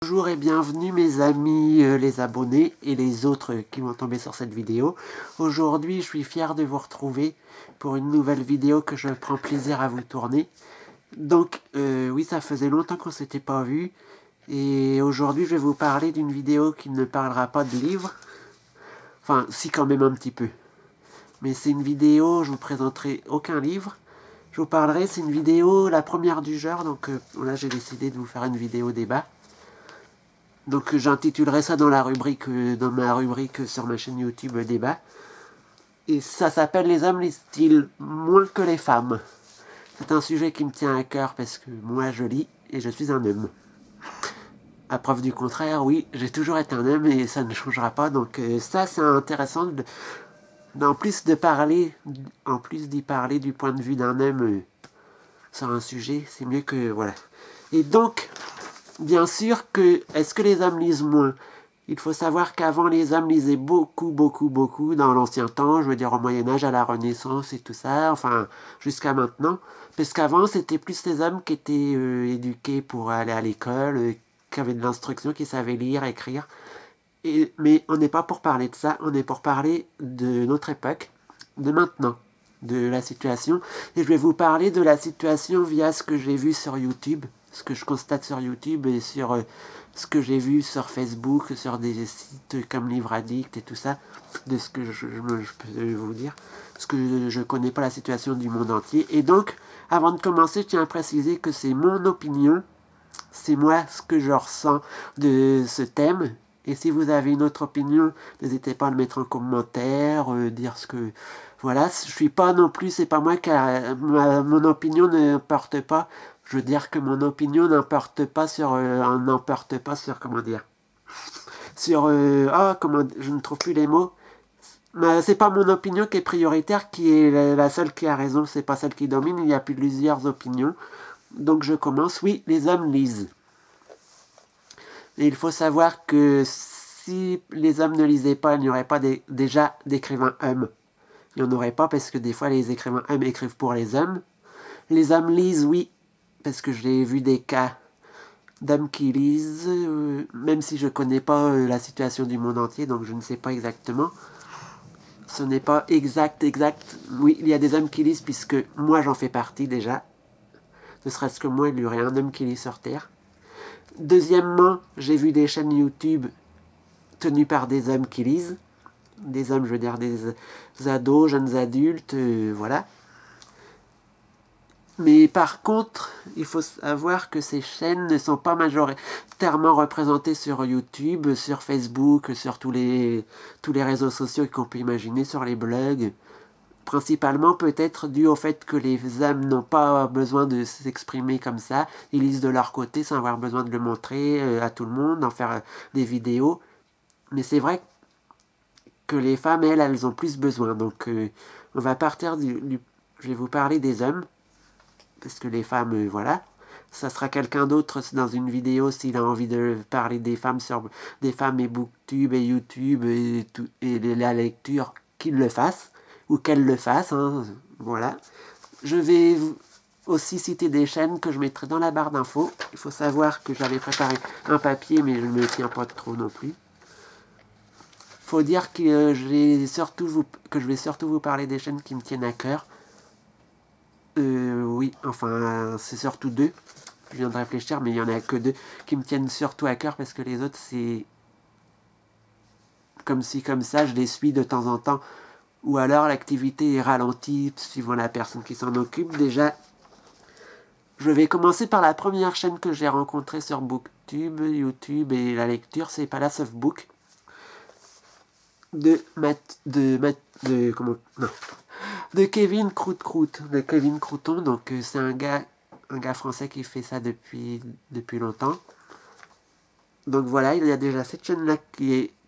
Bonjour et bienvenue mes amis les abonnés et les autres qui vont tomber sur cette vidéo. Aujourd'hui je suis fier de vous retrouver pour une nouvelle vidéo que je prends plaisir à vous tourner. Donc oui, ça faisait longtemps qu'on s'était pas vu. Et aujourd'hui je vais vous parler d'une vidéo qui ne parlera pas de livres. Enfin si, quand même un petit peu. Mais c'est une vidéo, je vous présenterai aucun livre. Je vous parlerai, c'est une vidéo, la première du genre, donc là j'ai décidé de vous faire une vidéo débat. Donc j'intitulerai ça dans ma rubrique sur ma chaîne YouTube débat. Et ça s'appelle Les hommes lisent-ils moins que les femmes? C'est un sujet qui me tient à cœur parce que moi je lis et je suis un homme. À preuve du contraire, oui, j'ai toujours été un homme et ça ne changera pas. Donc ça c'est intéressant en plus d'y parler du point de vue d'un homme sur un sujet, c'est mieux que voilà. Et donc, bien sûr que, est-ce que les hommes lisent moins? Il faut savoir qu'avant, les hommes lisaient beaucoup dans l'ancien temps, je veux dire au Moyen-Âge, à la Renaissance et tout ça, enfin, jusqu'à maintenant. Parce qu'avant, c'était plus les hommes qui étaient éduqués pour aller à l'école, qui avaient de l'instruction, qui savaient lire, écrire. Mais on n'est pas pour parler de ça, on est pour parler de notre époque, de maintenant, de la situation. Et je vais vous parler de la situation via ce que j'ai vu sur YouTube, ce que je constate sur YouTube et sur ce que j'ai vu sur Facebook, sur des sites comme Livre Addict et tout ça, de ce que je peux vous dire, parce que je connais pas la situation du monde entier. Et donc, avant de commencer, je tiens à préciser que c'est mon opinion, c'est moi ce que je ressens de ce thème. Et si vous avez une autre opinion, n'hésitez pas à le mettre en commentaire, dire ce que... Voilà, je suis pas non plus, c'est pas moi qui mon opinion n'importe pas. Je veux dire que mon opinion n'importe pas sur... comment dire? Sur... comment... Je ne trouve plus les mots. Mais c'est pas mon opinion qui est prioritaire, qui est la seule qui a raison, c'est pas celle qui domine, il y a plusieurs opinions. Donc je commence. Oui, les hommes lisent. Et il faut savoir que si les hommes ne lisaient pas, il n'y aurait pas déjà d'écrivains hommes. Il n'y en aurait pas parce que des fois les écrivains hommes écrivent pour les hommes. Les hommes lisent, oui, parce que j'ai vu des cas d'hommes qui lisent, même si je ne connais pas la situation du monde entier, donc je ne sais pas exactement. Ce n'est pas exact. Oui, il y a des hommes qui lisent puisque moi j'en fais partie déjà. Ne serait-ce que moi, il y aurait un homme qui lit sur Terre. Deuxièmement, j'ai vu des chaînes YouTube tenues par des hommes qui lisent. Des hommes, je veux dire des ados, jeunes adultes, voilà. Mais par contre, il faut savoir que ces chaînes ne sont pas majoritairement représentées sur YouTube, sur Facebook, sur tous les réseaux sociaux qu'on peut imaginer, sur les blogs. Principalement peut-être dû au fait que les hommes n'ont pas besoin de s'exprimer comme ça. Ils lisent de leur côté sans avoir besoin de le montrer à tout le monde, d'en faire des vidéos. Mais c'est vrai que les femmes, elles ont plus besoin. Donc on va partir je vais vous parler des hommes. Parce que les femmes, voilà. Ça sera quelqu'un d'autre dans une vidéo s'il a envie de parler des femmes et Booktube et YouTube et la lecture, qu'il le fasse. Ou qu'elle le fasse, hein, voilà. Je vais aussi citer des chaînes que je mettrai dans la barre d'infos. Il faut savoir que j'avais préparé un papier, mais je ne me tiens pas trop non plus. Il faut dire que je vais surtout vous parler des chaînes qui me tiennent à cœur. Oui, enfin, c'est surtout deux. Je viens de réfléchir, mais il n'y en a que deux qui me tiennent surtout à cœur parce que les autres, c'est comme ci, comme ça, je les suis de temps en temps. Ou alors l'activité est ralentie suivant la personne qui s'en occupe. Déjà, je vais commencer par la première chaîne que j'ai rencontrée sur Booktube, YouTube et la lecture, c'est Palace of Book. De Kevin Croûte. De Kevin Crouton, donc c'est un gars français qui fait ça depuis longtemps. Donc voilà, il y a déjà cette chaîne-là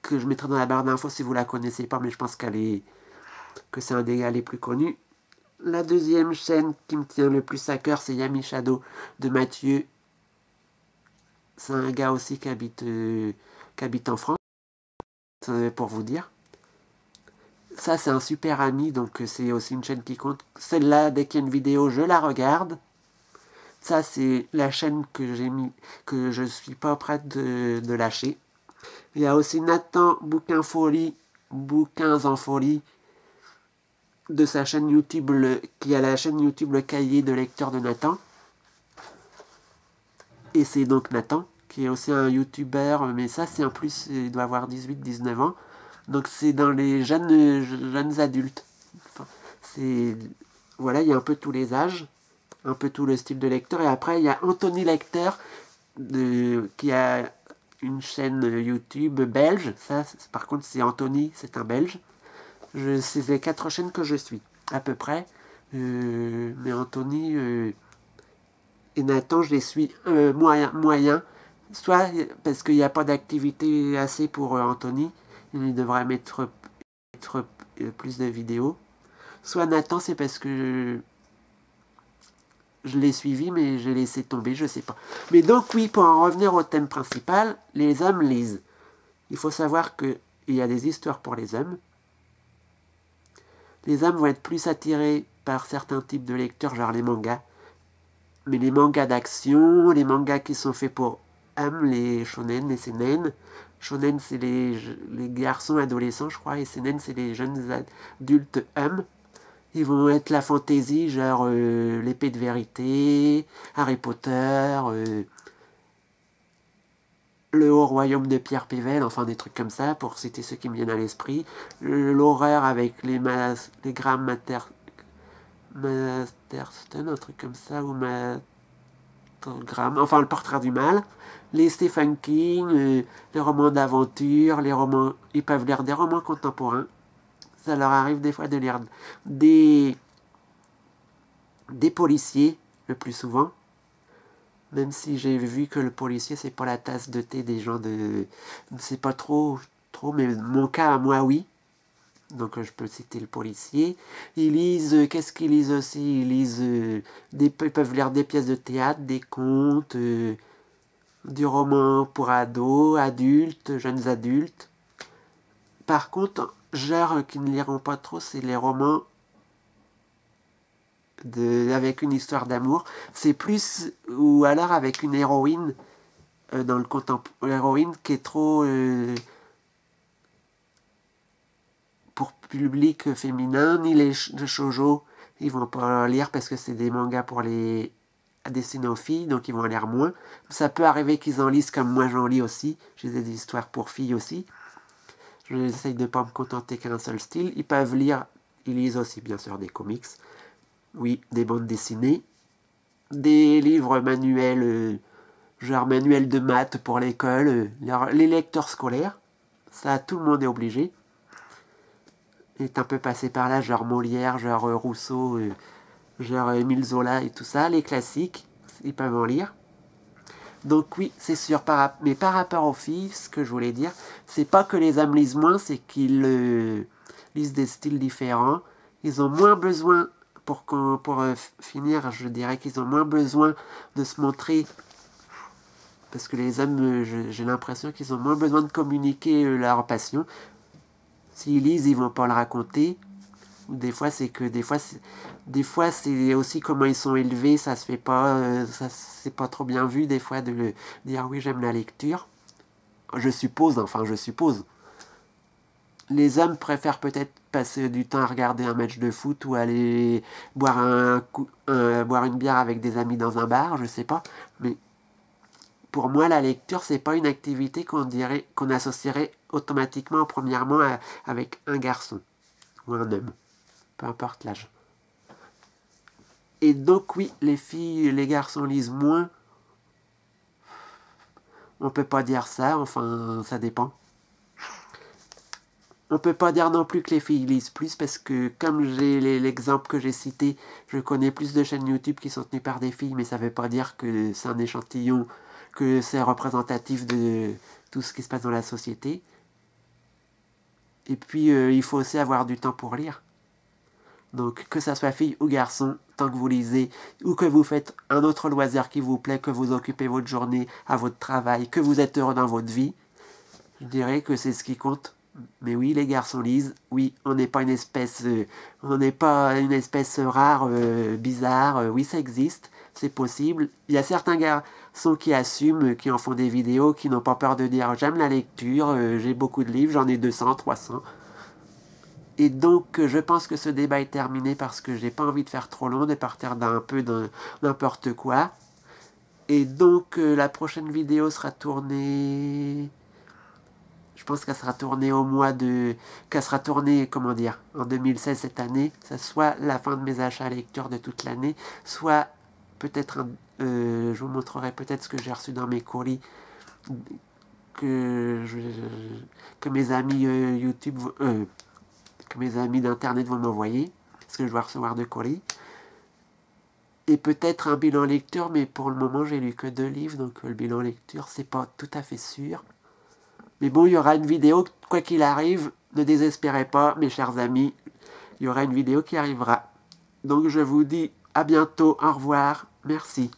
que je mettrai dans la barre d'infos si vous la connaissez pas, mais je pense que c'est un des gars les plus connus. La deuxième chaîne qui me tient le plus à cœur, c'est Yami Shadow de Mathieu. C'est un gars aussi qui habite en France, pour vous dire. Ça, c'est un super ami, donc c'est aussi une chaîne qui compte. Celle-là, dès qu'il y a une vidéo, je la regarde. Ça, c'est la chaîne que j'ai mis, que je suis pas prête de lâcher. Il y a aussi Nathan Bouquin Folie, Bouquins en Folie, de sa chaîne YouTube, qui a la chaîne YouTube Le Cahier de lecteur de Nathan. Et c'est donc Nathan, qui est aussi un youtubeur, mais ça, c'est en plus, il doit avoir 18-19 ans. Donc c'est dans les jeunes adultes. Enfin, voilà, il y a un peu tous les âges, un peu tout le style de lecteur. Et après, il y a Anthony Lecteur, qui a une chaîne YouTube belge. Ça, par contre, c'est Anthony, c'est un belge. C'est les 4 chaînes que je suis, à peu près. Mais Anthony et Nathan, je les suis moyen. Soit parce qu'il n'y a pas d'activité assez pour Anthony, il devrait mettre plus de vidéos. Soit Nathan, c'est parce que je l'ai suivi, mais j'ai laissé tomber, je sais pas. Mais donc oui, pour en revenir au thème principal, les hommes lisent. Il faut savoir qu'il y a des histoires pour les hommes. Les hommes vont être plus attirés par certains types de lecteurs, genre les mangas. Mais les mangas d'action, les mangas qui sont faits pour hommes, les shonen, les seinen. Shonen, c'est les garçons adolescents, je crois, et seinen, c'est les jeunes adultes hommes. Ils vont être la fantaisie, genre l'épée de vérité, Harry Potter, le haut royaume de Pierre Pével, enfin des trucs comme ça, pour citer ceux qui me viennent à l'esprit. L'horreur avec les Graham Masterson, un truc comme ça, ou enfin le portrait du mal. Les Stephen King, les romans d'aventure, les romans, ils peuvent lire des romans contemporains. Ça leur arrive des fois de lire des policiers, le plus souvent. Même si j'ai vu que le policier, c'est pas la tasse de thé des gens de... C'est pas trop, mais mon cas, à moi, oui. Donc je peux citer le policier. Ils lisent, qu'est-ce qu'ils lisent aussi? Ils lisent, ils peuvent lire des pièces de théâtre, des contes, du roman pour ados, adultes, jeunes adultes. Par contre, genre qui ne liront pas trop, c'est les romans avec une histoire d'amour. C'est plus, ou alors avec une héroïne dans le contemporain, héroïne qui est trop pour public féminin, ni les shoujo, ils vont pas lire parce que c'est des mangas pour les destinés aux filles, donc ils vont en lire moins. Ça peut arriver qu'ils en lisent comme moi j'en lis aussi. J'ai des histoires pour filles aussi. J'essaye de ne pas me contenter qu'un seul style. Ils peuvent lire, ils lisent aussi bien sûr des comics. Oui, des bandes dessinées. Des livres manuels, genre manuels de maths pour l'école. Les lecteurs scolaires. Ça, tout le monde est obligé. Est un peu passé par là, genre Molière, genre Rousseau, genre Émile Zola et tout ça. Les classiques, ils peuvent en lire. Donc oui, c'est sûr. Mais par rapport aux filles, ce que je voulais dire, c'est pas que les hommes lisent moins, c'est qu'ils lisent des styles différents. Ils ont moins besoin, pour finir, je dirais qu'ils ont moins besoin de se montrer. Parce que les hommes, j'ai l'impression qu'ils ont moins besoin de communiquer leur passion. S'ils lisent, ils vont pas le raconter. Des fois, c'est que des fois, c'est aussi comment ils sont élevés. Ça se fait pas, c'est pas trop bien vu des fois de dire oui, j'aime la lecture. Je suppose. Les hommes préfèrent peut-être passer du temps à regarder un match de foot ou aller boire boire une bière avec des amis dans un bar, je sais pas. Mais pour moi, la lecture, c'est pas une activité qu'on associerait automatiquement, premièrement, avec un garçon ou un homme, peu importe l'âge. Et donc oui, les filles, les garçons lisent moins. On peut pas dire ça, enfin, ça dépend. On peut pas dire non plus que les filles lisent plus parce que comme j'ai l'exemple que j'ai cité, je connais plus de chaînes YouTube qui sont tenues par des filles, mais ça veut pas dire que c'est un échantillon, que c'est représentatif de tout ce qui se passe dans la société. Et puis il faut aussi avoir du temps pour lire. Donc que ça soit fille ou garçon, tant que vous lisez, ou que vous faites un autre loisir qui vous plaît, que vous occupez votre journée à votre travail, que vous êtes heureux dans votre vie, je dirais que c'est ce qui compte. Mais oui, les garçons lisent. Oui, on n'est pas une espèce, rare, bizarre. Oui, ça existe. c'est possible. Il y a certains garçons qui assument, qui en font des vidéos, qui n'ont pas peur de dire « j'aime la lecture, j'ai beaucoup de livres, j'en ai 200, 300 ». Et donc, je pense que ce débat est terminé parce que j'ai pas envie de faire trop long, de partir d'un peu de n'importe quoi. Et donc, la prochaine vidéo sera tournée... Je pense qu'elle sera tournée au mois de... Qu'elle sera tournée, comment dire, en 2016 cette année. Ça soit la fin de mes achats à lecture de toute l'année, soit peut-être... je vous montrerai peut-être ce que j'ai reçu dans mes courriers que mes amis YouTube... que mes amis d'internet vont m'envoyer, parce que je dois recevoir de colis. Et peut-être un bilan lecture, mais pour le moment j'ai lu que 2 livres, donc le bilan lecture c'est pas tout à fait sûr. Mais bon, il y aura une vidéo, quoi qu'il arrive, ne désespérez pas mes chers amis, il y aura une vidéo qui arrivera. Donc je vous dis à bientôt, au revoir, merci.